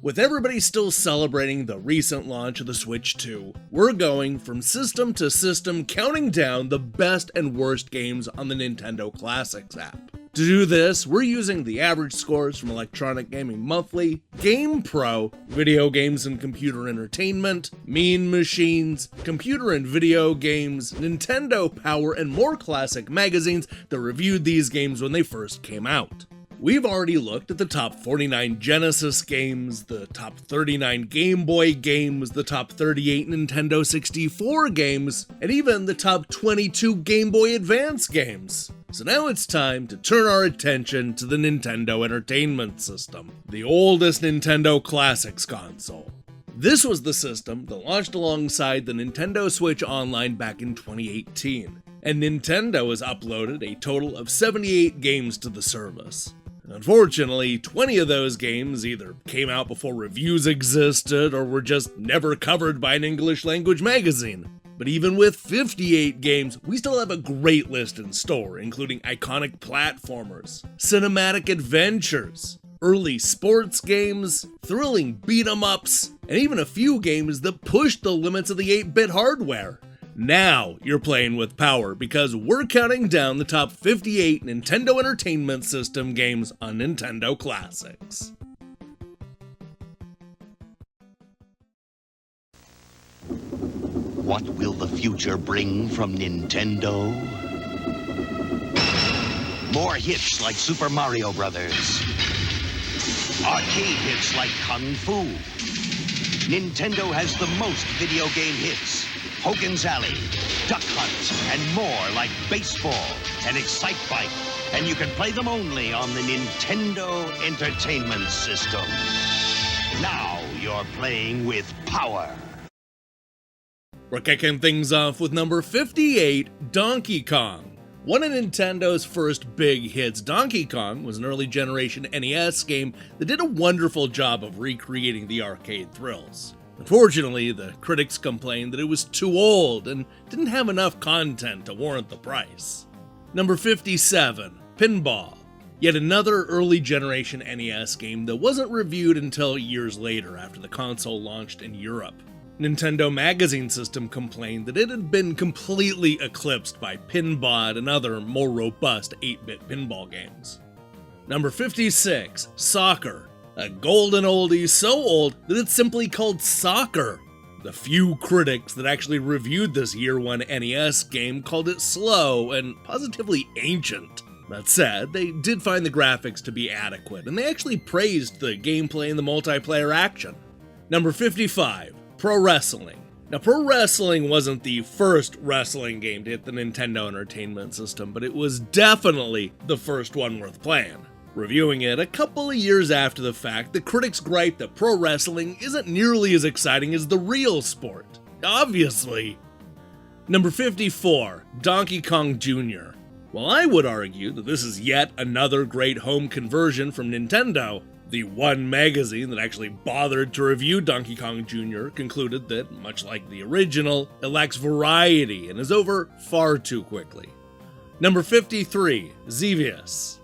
With everybody still celebrating the recent launch of the Switch 2, we're going from system to system counting down the best and worst games on the Nintendo Classics app. To do this, we're using the average scores from Electronic Gaming Monthly, GamePro, Video Games and Computer Entertainment, Mean Machines, Computer and Video Games, Nintendo Power, and more classic magazines that reviewed these games when they first came out. We've already looked at the top 49 Genesis games, the top 39 Game Boy games, the top 38 Nintendo 64 games, and even the top 22 Game Boy Advance games. So now it's time to turn our attention to the Nintendo Entertainment System, the oldest Nintendo Classics console. This was the system that launched alongside the Nintendo Switch Online back in 2018, and Nintendo has uploaded a total of 78 games to the service. Unfortunately, 20 of those games either came out before reviews existed or were just never covered by an English language magazine. But even with 58 games, we still have a great list in store, including iconic platformers, cinematic adventures, early sports games, thrilling beat-em-ups, and even a few games that pushed the limits of the 8-bit hardware. Now you're playing with power, because we're counting down the top 58 Nintendo Entertainment System games on Nintendo Classics. What will the future bring from Nintendo? More hits like Super Mario Brothers. Arcade hits like Kung Fu. Nintendo has the most video game hits. Hogan's Alley, Duck Hunt, and more like baseball and Excitebike. And you can play them only on the Nintendo Entertainment System. Now you're playing with power. We're kicking things off with number 58, Donkey Kong. One of Nintendo's first big hits, Donkey Kong was an early generation NES game that did a wonderful job of recreating the arcade thrills. Unfortunately, the critics complained that it was too old and didn't have enough content to warrant the price. Number 57, Pinball. Yet another early generation NES game that wasn't reviewed until years later after the console launched in Europe. Nintendo Magazine System complained that it had been completely eclipsed by Pinball and other more robust 8-bit pinball games. Number 56, Soccer. A golden oldie so old that it's simply called soccer. The few critics that actually reviewed this year one NES game called it slow and positively ancient. That said, they did find the graphics to be adequate, and they actually praised the gameplay and the multiplayer action. Number 55, Pro Wrestling. Now, Pro Wrestling wasn't the first wrestling game to hit the Nintendo Entertainment System, but it was definitely the first one worth playing. Reviewing it a couple of years after the fact, the critics griped that pro wrestling isn't nearly as exciting as the real sport. Obviously. Number 54, Donkey Kong Jr. While I would argue that this is yet another great home conversion from Nintendo, the one magazine that actually bothered to review Donkey Kong Jr. concluded that, much like the original, it lacks variety and is over far too quickly. Number 53, Xevious.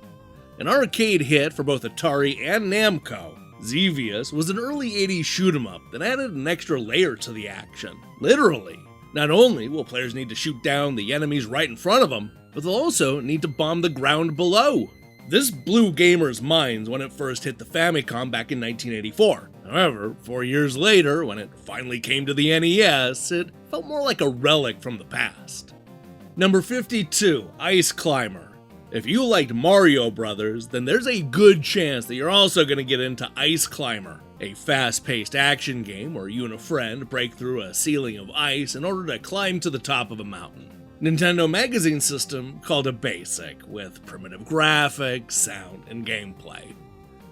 An arcade hit for both Atari and Namco, Xevious was an early 80s shoot-'em-up that added an extra layer to the action. Literally. Not only will players need to shoot down the enemies right in front of them, but they'll also need to bomb the ground below. This blew gamers' minds when it first hit the Famicom back in 1984. However, 4 years later, when it finally came to the NES, it felt more like a relic from the past. Number 52, Ice Climber. If you liked Mario Brothers, then there's a good chance that you're also going to get into Ice Climber, a fast-paced action game where you and a friend break through a ceiling of ice in order to climb to the top of a mountain. Nintendo Magazine System called it basic, with primitive graphics, sound, and gameplay.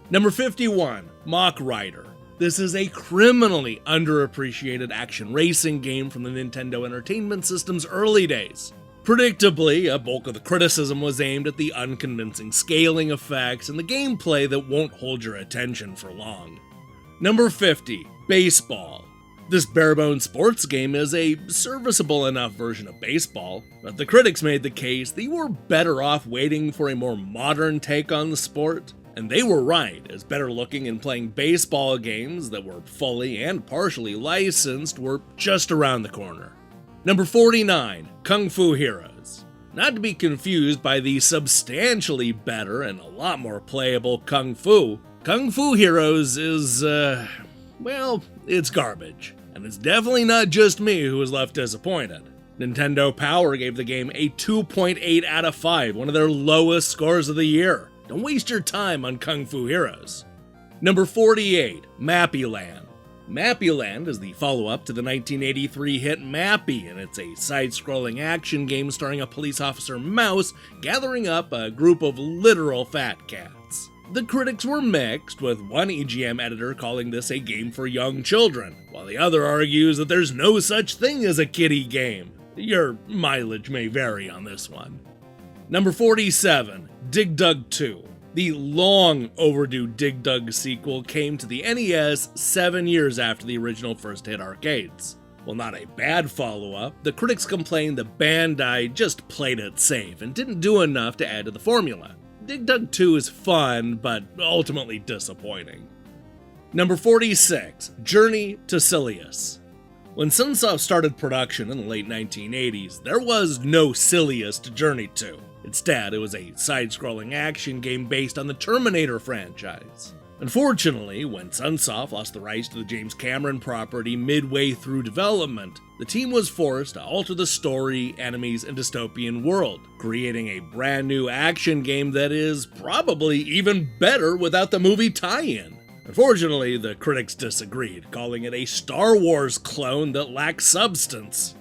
Number 51, Mach Rider. This is a criminally underappreciated action racing game from the Nintendo Entertainment System's early days. Predictably, a bulk of the criticism was aimed at the unconvincing scaling effects and the gameplay that won't hold your attention for long. Number 50, Baseball. This bare-bones sports game is a serviceable enough version of baseball, but the critics made the case that you were better off waiting for a more modern take on the sport, And they were right, as better looking and playing baseball games that were fully and partially licensed were just around the corner. Number 49, Kung Fu Heroes. Not to be confused by the substantially better and a lot more playable Kung Fu. Kung Fu Heroes is, well, it's garbage. And it's definitely not just me who was left disappointed. Nintendo Power gave the game a 2.8 out of 5, one of their lowest scores of the year. Don't waste your time on Kung Fu Heroes. Number 48, Mappy-Land. Mappy-Land is the follow-up to the 1983 hit Mappy, and it's a side-scrolling action game starring a police officer mouse gathering up a group of literal fat cats. The critics were mixed, with one EGM editor calling this a game for young children, while the other argues that there's no such thing as a kiddie game. Your mileage may vary on this one. Number 47, Dig Dug 2. The long overdue Dig Dug sequel came to the NES 7 years after the original first hit arcades. While not a bad follow-up, the critics complained that Bandai just played it safe and didn't do enough to add to the formula. Dig Dug 2 is fun, but ultimately disappointing. Number 46, Journey to Silius. When Sunsoft started production in the late 1980s, there was no Silius to journey to. Instead, it was a side-scrolling action game based on the Terminator franchise. Unfortunately, when Sunsoft lost the rights to the James Cameron property midway through development, the team was forced to alter the story, enemies, and dystopian world, creating a brand new action game that is probably even better without the movie tie-in. Unfortunately, the critics disagreed, calling it a Star Wars clone that lacks substance.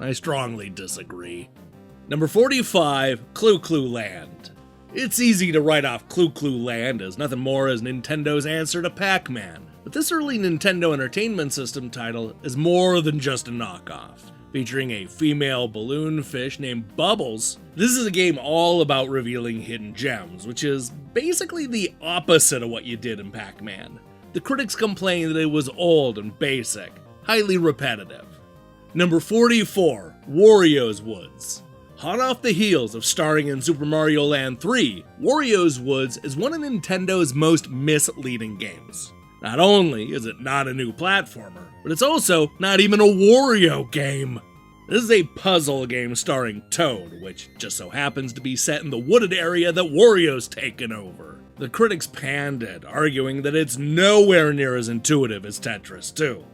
I strongly disagree. Number 45, Clu Clu Land. It's easy to write off Clu Clu Land as nothing more as Nintendo's answer to Pac-Man, but this early Nintendo Entertainment System title is more than just a knockoff. Featuring a female balloon fish named Bubbles, this is a game all about revealing hidden gems, which is basically the opposite of what you did in Pac-Man. The critics complained that it was old and basic, highly repetitive. Number 44, Wario's Woods. Hot off the heels of starring in Super Mario Land 3, Wario's Woods is one of Nintendo's most misleading games. Not only is it not a new platformer, but it's also not even a Wario game. This is a puzzle game starring Toad, which just so happens to be set in the wooded area that Wario's taken over. The critics panned it, arguing that it's nowhere near as intuitive as Tetris 2.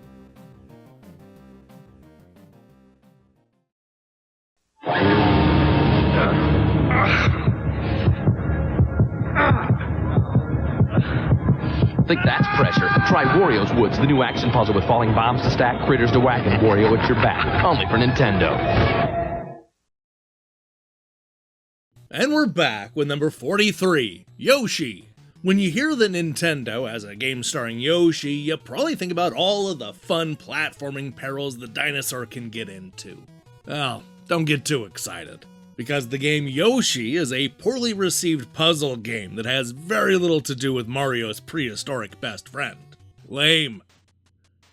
Think that's pressure? Try Wario's Woods, the new action puzzle with falling bombs to stack, critters to whack, and Wario at your back. Only for Nintendo. And we're back with number 43, Yoshi. When you hear that Nintendo has a game starring Yoshi, you probably think about all of the fun platforming perils the dinosaur can get into. Well, don't get too excited, because the game Yoshi is a poorly received puzzle game that has very little to do with Mario's prehistoric best friend. Lame.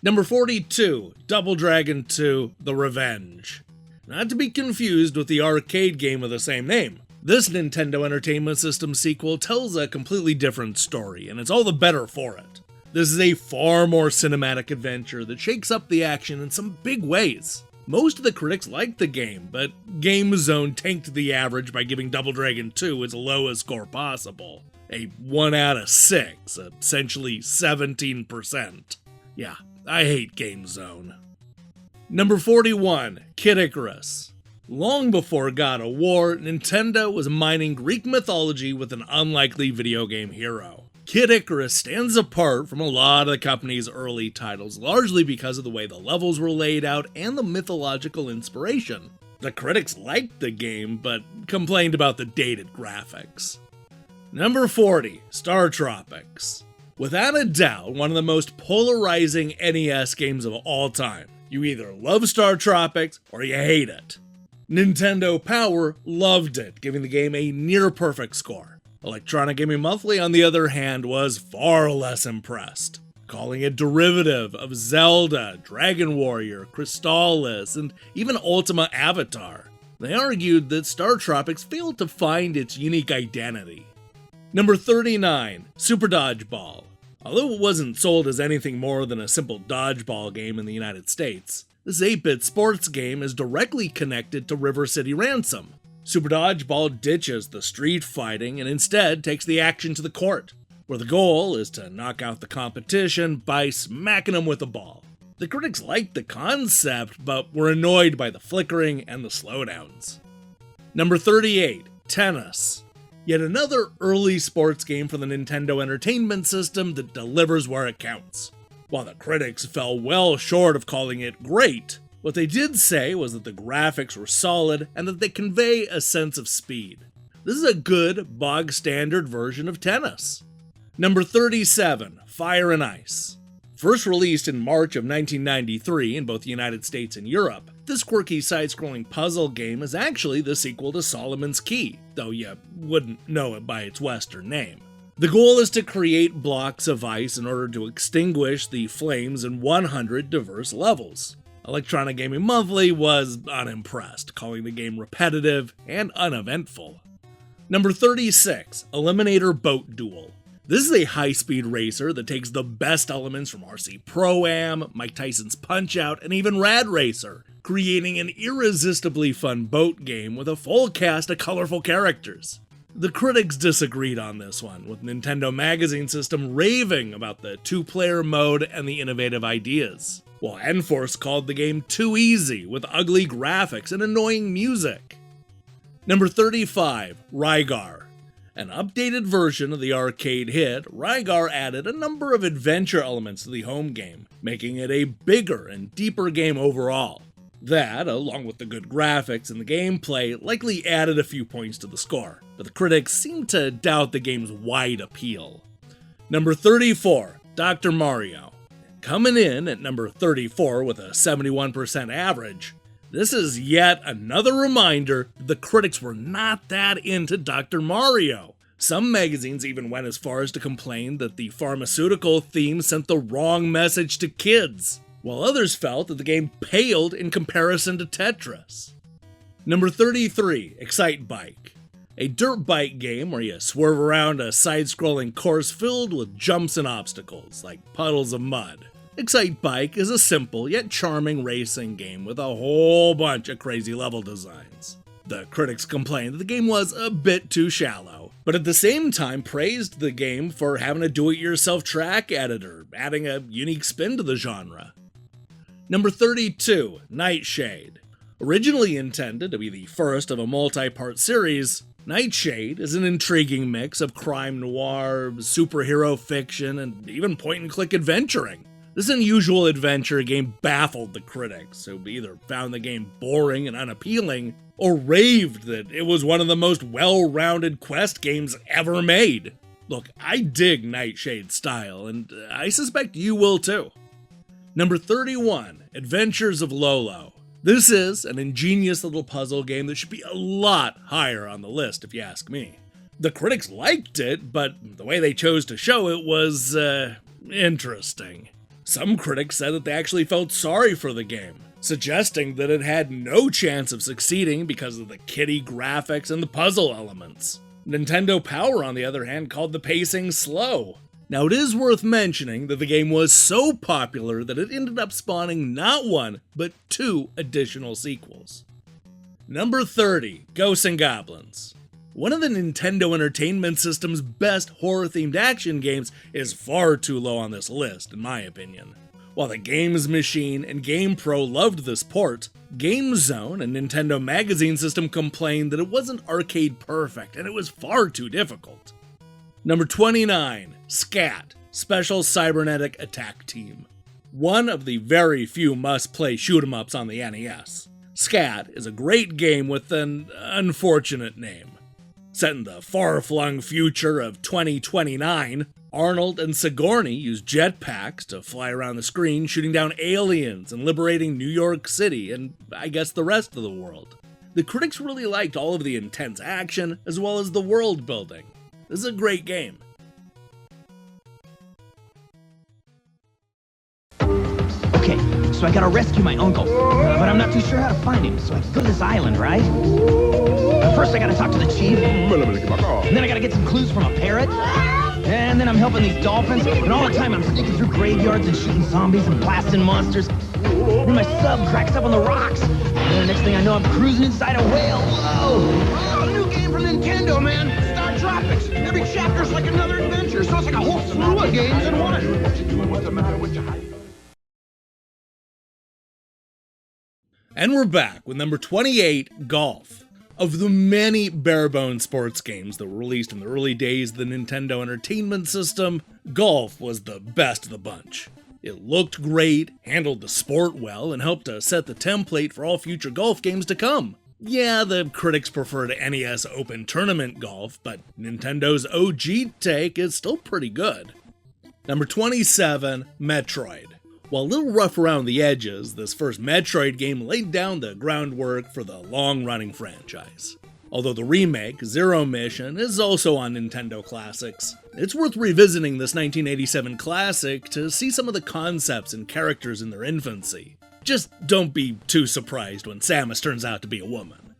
Number 42, Double Dragon 2: The Revenge. Not to be confused with the arcade game of the same name. This Nintendo Entertainment System sequel tells a completely different story, and it's all the better for it. This is a far more cinematic adventure that shakes up the action in some big ways. Most of the critics liked the game, but GameZone tanked the average by giving Double Dragon 2 its lowest score possible. A 1 out of 6, essentially 17%. Yeah, I hate GameZone. Number 41, Kid Icarus. Long before God of War, Nintendo was mining Greek mythology with an unlikely video game hero. Kid Icarus stands apart from a lot of the company's early titles, largely because of the way the levels were laid out and the mythological inspiration. The critics liked the game, but complained about the dated graphics. Number 40, StarTropics. Without a doubt, one of the most polarizing NES games of all time. You either love StarTropics or you hate it. Nintendo Power loved it, giving the game a near-perfect score. Electronic Gaming Monthly, on the other hand, was far less impressed, calling it derivative of Zelda, Dragon Warrior, Crystalis, and even Ultima Avatar. They argued that StarTropics failed to find its unique identity. Number 39, Super Dodgeball. Although it wasn't sold as anything more than a simple dodgeball game in the United States, this 8-bit sports game is directly connected to River City Ransom. Super Dodgeball ditches the street fighting and instead takes the action to the court, where the goal is to knock out the competition by smacking them with a ball. The critics liked the concept, but were annoyed by the flickering and the slowdowns. Number 38, Tennis. Yet another early sports game for the Nintendo Entertainment System that delivers where it counts. While the critics fell well short of calling it great, what they did say was that the graphics were solid and that they convey a sense of speed. This is a good, bog-standard version of Tennis. Number 37, Fire and Ice. First released in March of 1993 in both the United States and Europe, this quirky side-scrolling puzzle game is actually the sequel to Solomon's Key, though you wouldn't know it by its Western name. The goal is to create blocks of ice in order to extinguish the flames in 100 diverse levels. Electronic Gaming Monthly was unimpressed, calling the game repetitive and uneventful. Number 36, Eliminator Boat Duel. This is a high-speed racer that takes the best elements from RC Pro-Am, Mike Tyson's Punch-Out, and even Rad Racer, creating an irresistibly fun boat game with a full cast of colorful characters. The critics disagreed on this one, with Nintendo Magazine System raving about the two-player mode and the innovative ideas, while Enforce called the game too easy with ugly graphics and annoying music. Number 35, Rygar. An updated version of the arcade hit, Rygar added a number of adventure elements to the home game, making it a bigger and deeper game overall. That, along with the good graphics and the gameplay, likely added a few points to the score, but the critics seem to doubt the game's wide appeal. Number 34, Dr. Mario. Coming in at number 34 with a 71% average, this is yet another reminder that the critics were not that into Dr. Mario. Some magazines even went as far as to complain that the pharmaceutical theme sent the wrong message to kids, while others felt that the game paled in comparison to Tetris. Number 33, Excitebike. A dirt bike game where you swerve around a side-scrolling course filled with jumps and obstacles, like puddles of mud. Excitebike is a simple yet charming racing game with a whole bunch of crazy level designs. The critics complained that the game was a bit too shallow, but at the same time praised the game for having a do-it-yourself track editor, adding a unique spin to the genre. Number 32, Nightshade. Originally intended to be the first of a multi-part series, Nightshade is an intriguing mix of crime noir, superhero fiction, and even point-and-click adventuring. This unusual adventure game baffled the critics, who either found the game boring and unappealing, or raved that it was one of the most well-rounded quest games ever made. Look, I dig Nightshade's style, and I suspect you will too. Number 31, Adventures of Lolo. This is an ingenious little puzzle game that should be a lot higher on the list, if you ask me. The critics liked it, but the way they chose to show it was, interesting. Some critics said that they actually felt sorry for the game, suggesting that it had no chance of succeeding because of the kiddie graphics and the puzzle elements. Nintendo Power, on the other hand, called the pacing slow. Now, it is worth mentioning that the game was so popular that it ended up spawning not one, but 2 additional sequels. Number 30, Ghosts and Goblins. One of the Nintendo Entertainment System's best horror-themed action games is far too low on this list, in my opinion. While the Games Machine and GamePro loved this port, GameZone and Nintendo Magazine System complained that it wasn't arcade perfect and it was far too difficult. Number 29, S.C.A.T, Special Cybernetic Attack Team. One of the very few must-play shoot-em-ups on the NES. S.C.A.T is a great game with an unfortunate name. Set in the far-flung future of 2029, Arnold and Sigourney use jetpacks to fly around the screen, shooting down aliens and liberating New York City and, I guess, the rest of the world. The critics really liked all of the intense action, as well as the world building. This is a great game. Okay, so so I gotta rescue my uncle. But I'm not too sure how to find him, so I go to this island, right? First I gotta talk to the chief, and then I gotta get some clues from a parrot, and then I'm helping these dolphins, and all the time I'm sneaking through graveyards and shooting zombies and blasting monsters. Then my sub cracks up on the rocks, and then the next thing I know I'm cruising inside a whale. Whoa! Oh, new game from Nintendo, man. StarTropics. Every chapter's like another adventure, so it's like a whole slew of games in one. What's the matter with you? And we're back with number 28, Golf. Of the many bare-bones sports games that were released in the early days of the Nintendo Entertainment System, Golf was the best of the bunch. It looked great, handled the sport well, and helped to set the template for all future golf games to come. Yeah, the critics preferred NES Open Tournament Golf, but Nintendo's OG take is still pretty good. Number 27, Metroid. While a little rough around the edges, this first Metroid game laid down the groundwork for the long-running franchise. Although the remake, Zero Mission, is also on Nintendo Classics, it's worth revisiting this 1987 classic to see some of the concepts and characters in their infancy. Just don't be too surprised when Samus turns out to be a woman.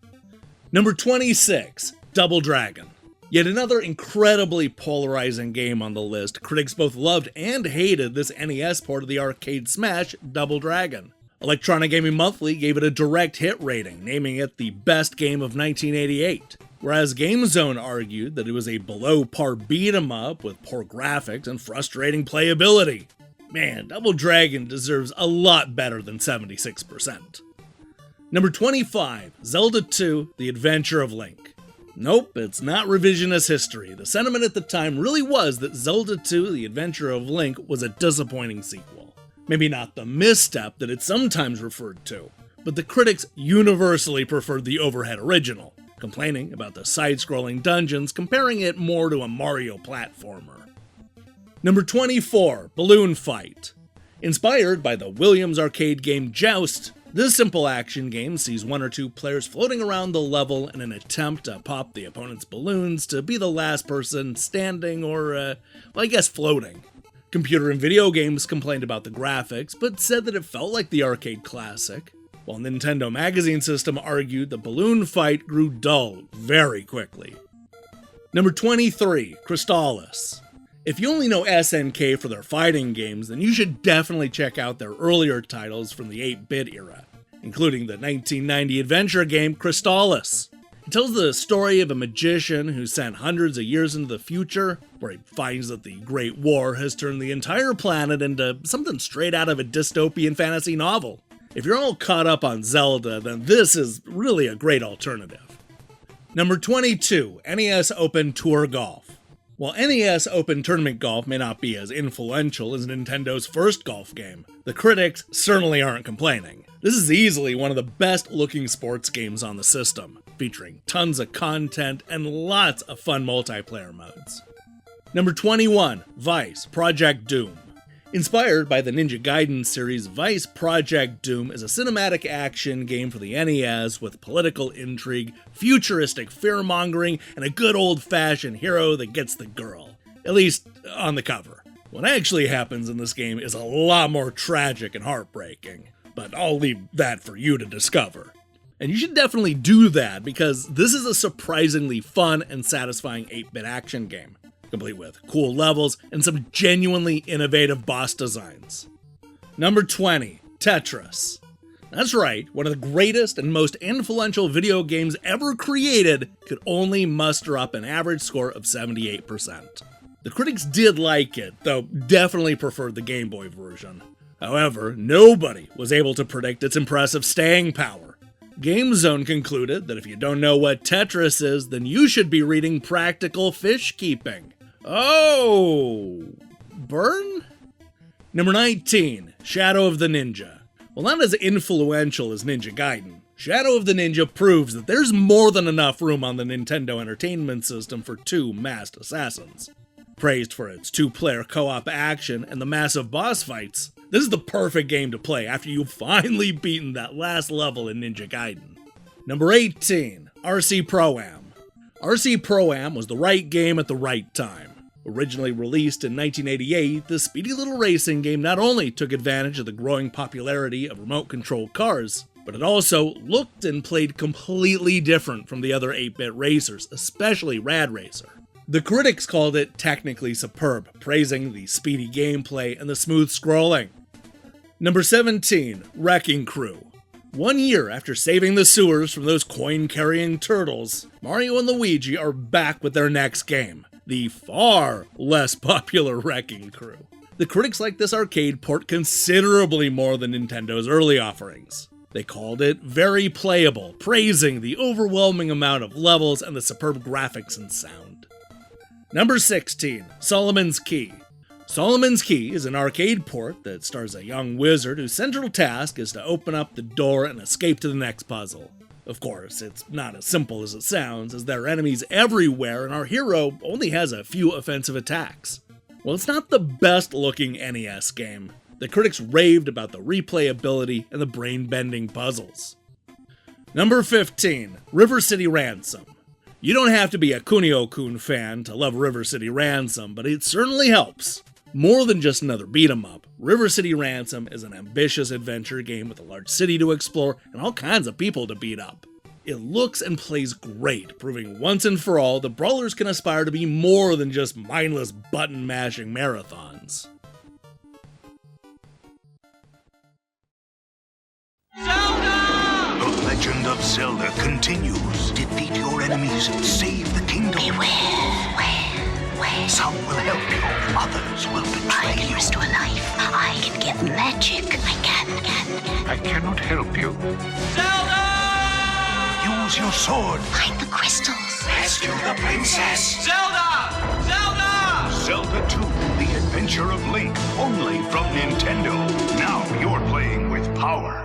Number 26, Double Dragon. Yet another incredibly polarizing game on the list. Critics both loved and hated this NES port of the arcade smash, Double Dragon. Electronic Gaming Monthly gave it a direct hit rating, naming it the best game of 1988. Whereas GameZone argued that it was a below-par beat-em-up with poor graphics and frustrating playability. Man, Double Dragon deserves a lot better than 76%. Number 25, Zelda II, The Adventure of Link. Nope, it's not revisionist history. The sentiment at the time really was that Zelda II, The Adventure of Link was a disappointing sequel. Maybe not the misstep that it's sometimes referred to, but the critics universally preferred the overhead original, complaining about the side-scrolling dungeons, comparing it more to a Mario platformer. Number 24, Balloon Fight. Inspired by the Williams arcade game Joust, this simple action game sees one or two players floating around the level in an attempt to pop the opponent's balloons to be the last person standing or, floating. Computer and Video Games complained about the graphics, but said that it felt like the arcade classic, while Nintendo Magazine System argued that Balloon Fight grew dull very quickly. Number 23, Crystalis. If you only know SNK for their fighting games, then you should definitely check out their earlier titles from the 8-bit era, including the 1990 adventure game Crystalis. It tells the story of a magician who's sent hundreds of years into the future, where he finds that the Great War has turned the entire planet into something straight out of a dystopian fantasy novel. If you're all caught up on Zelda, then this is really a great alternative. Number 22, NES Open Tour Golf. While NES Open Tournament Golf may not be as influential as Nintendo's first golf game, the critics certainly aren't complaining. This is easily one of the best looking sports games on the system, featuring tons of content and lots of fun multiplayer modes. Number 21, Vice Project Doom. Inspired by the Ninja Gaiden series, Vice Project Doom is a cinematic action game for the NES with political intrigue, futuristic fear-mongering, and a good old-fashioned hero that gets the girl. At least, on the cover. What actually happens in this game is a lot more tragic and heartbreaking, but I'll leave that for you to discover. And you should definitely do that, because this is a surprisingly fun and satisfying 8-bit action game, complete with cool levels and some genuinely innovative boss designs. Number 20, Tetris. That's right, one of the greatest and most influential video games ever created could only muster up an average score of 78%. The critics did like it, though definitely preferred the Game Boy version. However, nobody was able to predict its impressive staying power. GameZone concluded that if you don't know what Tetris is, then you should be reading Practical Fish Keeping. Oh, burn? Number 19, Shadow of the Ninja. While not as influential as Ninja Gaiden, Shadow of the Ninja proves that there's more than enough room on the Nintendo Entertainment System for two masked assassins. Praised for its two-player co-op action and the massive boss fights, this is the perfect game to play after you've finally beaten that last level in Ninja Gaiden. Number 18, RC Pro-Am. RC Pro-Am was the right game at the right time. Originally released in 1988, the speedy little racing game not only took advantage of the growing popularity of remote-controlled cars, but it also looked and played completely different from the other 8-bit racers, especially Rad Racer. The critics called it technically superb, praising the speedy gameplay and the smooth scrolling. Number 17, Wrecking Crew. 1 year after saving the sewers from those coin-carrying turtles, Mario and Luigi are back with their next game, the far less popular Wrecking Crew. The critics liked this arcade port considerably more than Nintendo's early offerings. They called it very playable, praising the overwhelming amount of levels and the superb graphics and sound. Number 16, Solomon's Key. Solomon's Key is an arcade port that stars a young wizard whose central task is to open up the door and escape to the next puzzle. Of course, it's not as simple as it sounds, as there are enemies everywhere and our hero only has a few offensive attacks. Well, it's not the best looking NES game. The critics raved about the replayability and the brain-bending puzzles. Number 15, River City Ransom. You don't have to be a Kunio-kun fan to love River City Ransom, but it certainly helps. More than just another beat-em-up, River City Ransom is an ambitious adventure game with a large city to explore and all kinds of people to beat up. It looks and plays great, proving once and for all that brawlers can aspire to be more than just mindless button-mashing marathons. The Legend of Zelda continues. Defeat your enemies, save the kingdom. Beware. Some will help you, others will betray I can you. restore life. I can give magic. I can. I cannot help you. Zelda! Use your sword. Find the crystals. Rescue the princess. Zelda! Zelda 2, The Adventure of Link, only from Nintendo. Now you're playing with power.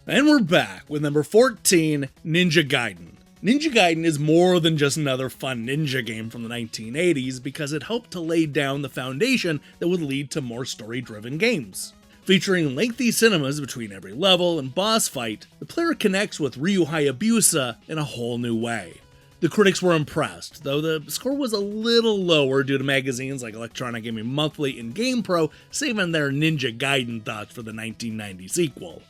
And we're back with number 14, Ninja Gaiden. Ninja Gaiden is more than just another fun ninja game from the 1980s because it helped to lay down the foundation that would lead to more story-driven games. Featuring lengthy cinemas between every level and boss fight, the player connects with Ryu Hayabusa in a whole new way. The critics were impressed, though the score was a little lower due to magazines like Electronic Gaming Monthly and GamePro saving their Ninja Gaiden thoughts for the 1990 sequel.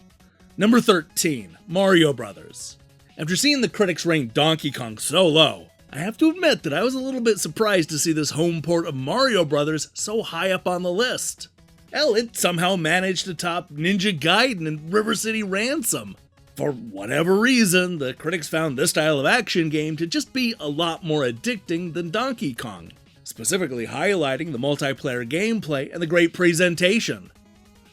Number 13, Mario Brothers. After seeing the critics rank Donkey Kong so low, I have to admit that I was a little bit surprised to see this home port of Mario Brothers so high up on the list. Hell, it somehow managed to top Ninja Gaiden and River City Ransom. For whatever reason, the critics found this style of action game to just be a lot more addicting than Donkey Kong, specifically highlighting the multiplayer gameplay and the great presentation.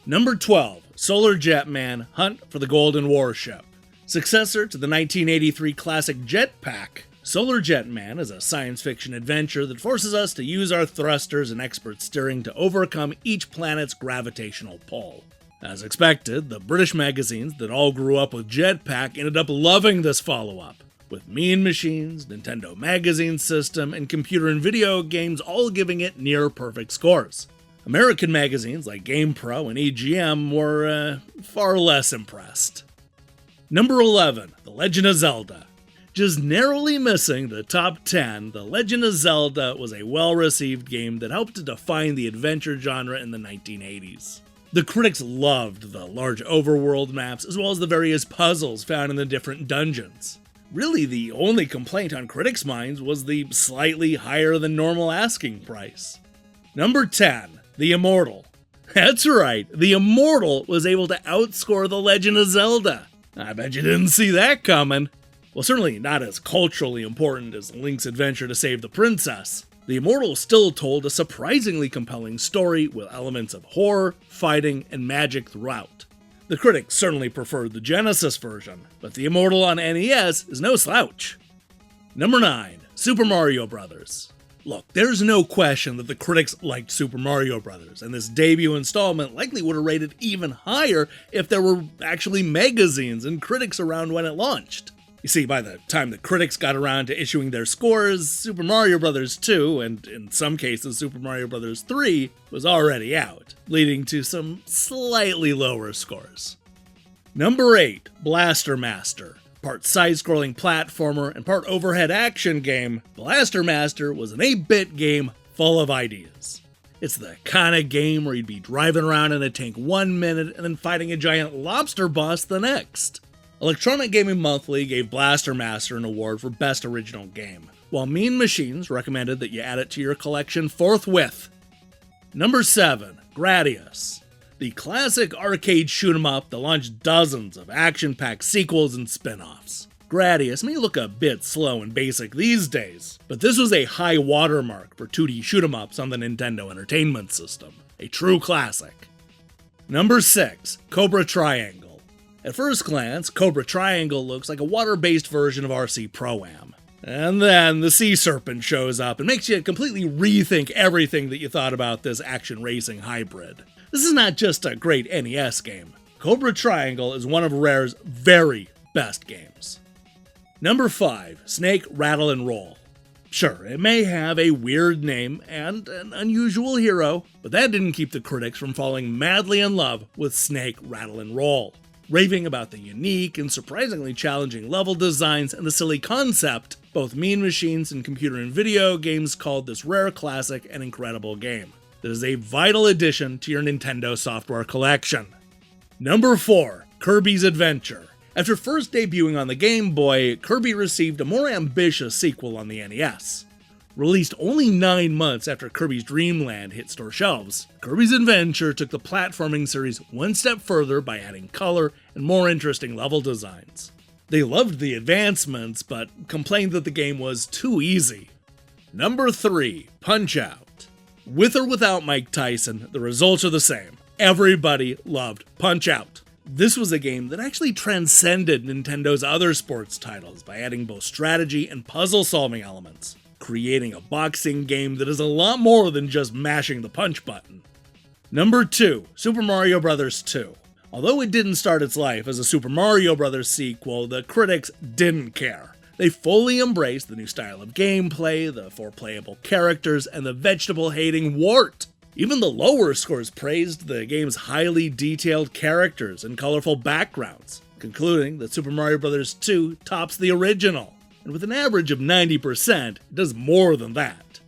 Number 12, Solar Jetman: Hunt for the Golden Warship. Successor to the 1983 classic Jetpack, Solar Jetman is a science fiction adventure that forces us to use our thrusters and expert steering to overcome each planet's gravitational pull. As expected, the British magazines that all grew up with Jetpack ended up loving this follow-up, with Mean Machines, Nintendo Magazine System, and Computer and Video Games all giving it near-perfect scores. American magazines like GamePro and EGM were far less impressed. Number 11, The Legend of Zelda. Just narrowly missing the top 10, The Legend of Zelda was a well-received game that helped to define the adventure genre in the 1980s. The critics loved the large overworld maps as well as the various puzzles found in the different dungeons. Really, the only complaint on critics' minds was the slightly higher than normal asking price. Number 10, The Immortal. That's right, The Immortal was able to outscore The Legend of Zelda. I bet you didn't see that coming. Well, certainly not as culturally important as Link's adventure to save the princess. The Immortal still told a surprisingly compelling story with elements of horror, fighting, and magic throughout. The critics certainly preferred the Genesis version, but The Immortal on NES is no slouch. Number 9, Super Mario Bros. Look, there's no question that the critics liked Super Mario Bros., and this debut installment likely would have rated even higher if there were actually magazines and critics around when it launched. You see, by the time the critics got around to issuing their scores, Super Mario Bros. 2, and in some cases Super Mario Bros. 3, was already out, leading to some slightly lower scores. Number 8, Blaster Master. Part side-scrolling platformer and part overhead action game, Blaster Master was an 8-bit game full of ideas. It's the kind of game where you'd be driving around in a tank 1 minute and then fighting a giant lobster boss the next. Electronic Gaming Monthly gave Blaster Master an award for Best Original Game, while Mean Machines recommended that you add it to your collection forthwith. Number 7. Gradius. The classic arcade shoot-'em-up that launched dozens of action-packed sequels and spin-offs. Gradius may look a bit slow and basic these days, but this was a high watermark for 2D shoot-'em-ups on the Nintendo Entertainment System. A true classic. Number 6. Cobra Triangle. At first glance, Cobra Triangle looks like a water-based version of RC Pro-Am. And then the Sea Serpent shows up and makes you completely rethink everything that you thought about this action racing hybrid. This is not just a great NES game. Cobra Triangle is one of Rare's very best games. Number 5. Snake, Rattle, and Roll. Sure, it may have a weird name and an unusual hero, but that didn't keep the critics from falling madly in love with Snake, Rattle, and Roll, raving about the unique and surprisingly challenging level designs and the silly concept. Both Mean Machines and Computer and Video Games called this Rare classic an incredible game that is a vital addition to your Nintendo software collection. Number 4. Kirby's Adventure. After first debuting on the Game Boy, Kirby received a more ambitious sequel on the NES. Released only 9 months after Kirby's Dream Land hit store shelves, Kirby's Adventure took the platforming series one step further by adding color and more interesting level designs. They loved the advancements, but complained that the game was too easy. Number 3. Punch-Out! With or without Mike Tyson, the results are the same. Everybody loved Punch-Out! This was a game that actually transcended Nintendo's other sports titles by adding both strategy and puzzle-solving elements, creating a boxing game that is a lot more than just mashing the punch button. Number 2. Super Mario Bros. 2. Although it didn't start its life as a Super Mario Bros. Sequel, the critics didn't care. They fully embraced the new style of gameplay, the 4 playable characters, and the vegetable-hating wart. Even the lower scores praised the game's highly detailed characters and colorful backgrounds, concluding that Super Mario Bros. 2 tops the original, and with an average of 90%, it does more than that.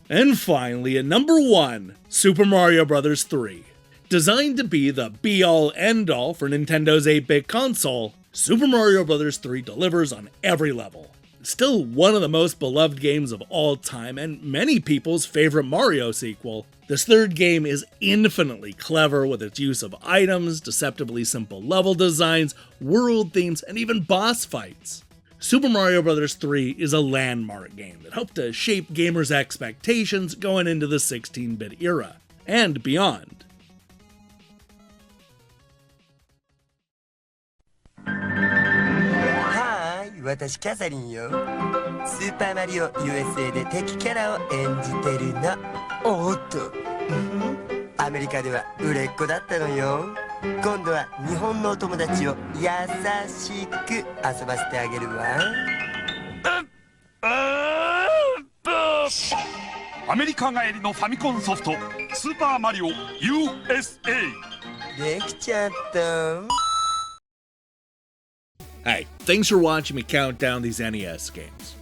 And finally, at number 1, Super Mario Bros. 3. Designed to be the be-all, end-all for Nintendo's 8-bit console, Super Mario Bros. 3 delivers on every level. It's still one of the most beloved games of all time, and many people's favorite Mario sequel. This third game is infinitely clever with its use of items, deceptively simple level designs, world themes, and even boss fights. Super Mario Bros. 3 is a landmark game that helped to shape gamers' expectations going into the 16-bit era, and beyond. Hi, 私キャサリンよ。スーパーマリオ USA で敵キャラを演じてるの。おっと、アメリカでは売れっ子だったのよ。今度は日本のお友達を優しく遊ばせてあげるわ。アメリカ帰りのファミコンソフトスーパーマリオ USA できちゃった。Hey, thanks for watching me count down these NES games.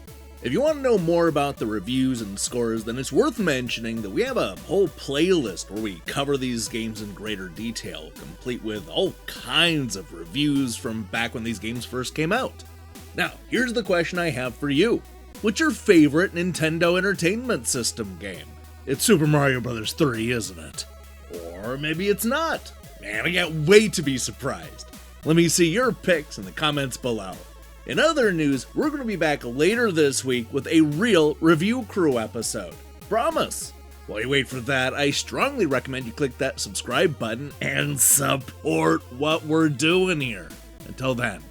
If you want to know more about the reviews and scores, then it's worth mentioning that we have a whole playlist where we cover these games in greater detail, complete with all kinds of reviews from back when these games first came out. Now, here's the question I have for you. What's your favorite Nintendo Entertainment System game? It's Super Mario Bros. 3, isn't it? Or maybe it's not. Man, I can't wait to be surprised. Let me see your picks in the comments below. In other news, we're going to be back later this week with a real review crew episode. Promise! While you wait for that, I strongly recommend you click that subscribe button and support what we're doing here. Until then,